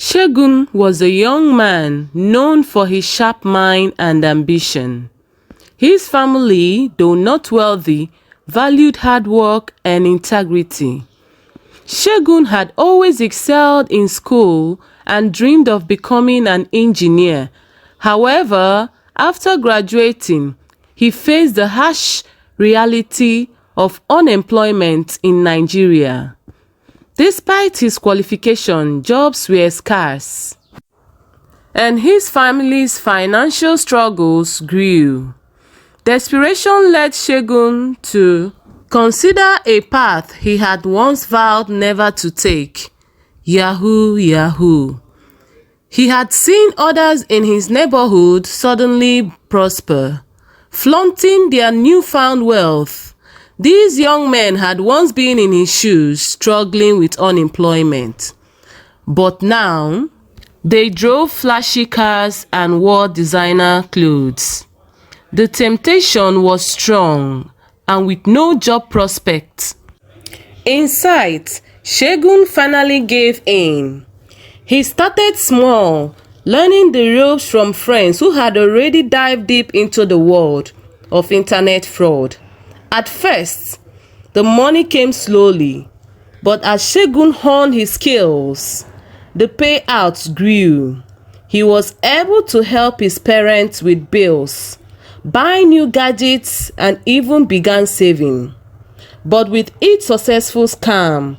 Segun was a young man known for his sharp mind and ambition. His family, though not wealthy, valued hard work and integrity. Segun had always excelled in school and dreamed of becoming an engineer. However, after graduating, he faced the harsh reality of unemployment in Nigeria. Despite his qualification, jobs were scarce, and his family's financial struggles grew. Desperation led Segun to consider a path he had once vowed never to take: Yahoo. He had seen others in his neighborhood suddenly prosper, flaunting their newfound wealth. These young men had once been in his shoes, struggling with unemployment. But now, they drove flashy cars and wore designer clothes. The temptation was strong, and with no job prospects in sight, Segun finally gave in. He started small, learning the ropes from friends who had already dived deep into the world of internet fraud. At first, the money came slowly, but as Segun honed his skills, the payouts grew. He was able to help his parents with bills, buy new gadgets, and even began saving. But with each successful scam,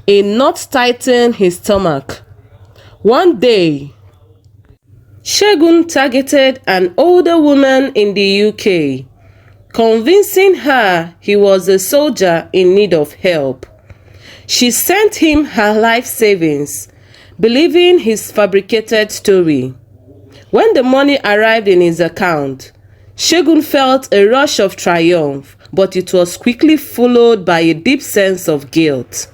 a knot tightened his stomach. One day, Segun targeted an older woman in the UK, convincing her he was a soldier in need of help. She sent him her life savings, believing his fabricated story. When the money arrived in his account, Segun felt a rush of triumph, but it was quickly followed by a deep sense of guilt.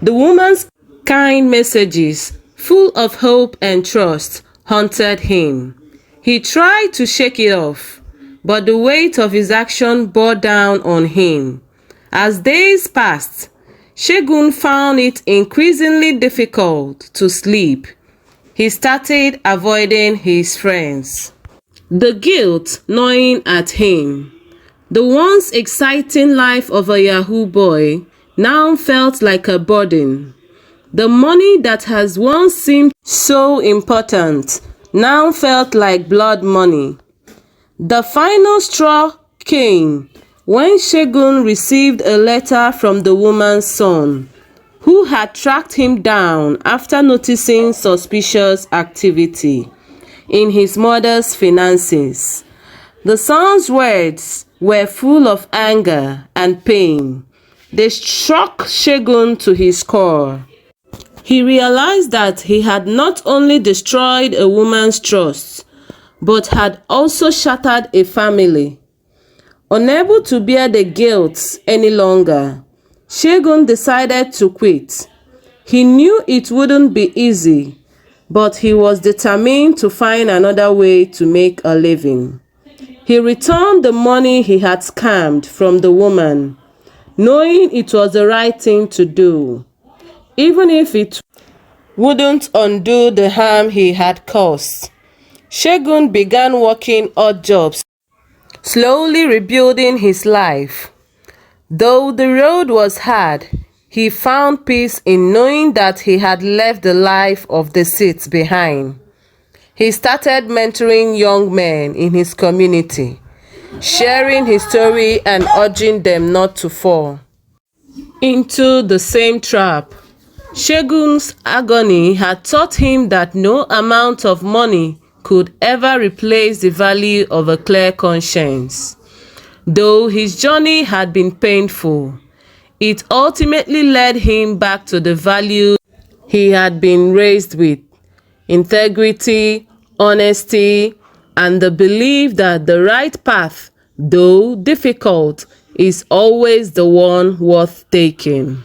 The woman's kind messages, full of hope and trust, haunted him. He tried to shake it off, but the weight of his action bore down on him. As days passed, Segun found it increasingly difficult to sleep. He started avoiding his friends, the guilt gnawing at him. The once exciting life of a Yahoo boy now felt like a burden. The money that has once seemed so important now felt like blood money. The final straw came when Segun received a letter from the woman's son, who had tracked him down after noticing suspicious activity in his mother's finances. The son's words were full of anger and pain. They struck Segun to his core. He realized that he had not only destroyed a woman's trust, but had also shattered a family. Unable to bear the guilt any longer, Segun decided to quit. He knew it wouldn't be easy, but he was determined to find another way to make a living. He returned the money he had scammed from the woman, knowing it was the right thing to do, even if it wouldn't undo the harm he had caused. Segun began working odd jobs, slowly rebuilding his life. Though the road was hard, he found peace in knowing that he had left the life of deceit behind. He started mentoring young men in his community, sharing his story and urging them not to fall into the same trap. Segun's agony had taught him that no amount of money could ever replace the value of a clear conscience. Though his journey had been painful, it ultimately led him back to the values he had been raised with: integrity, honesty, and the belief that the right path, though difficult, is always the one worth taking.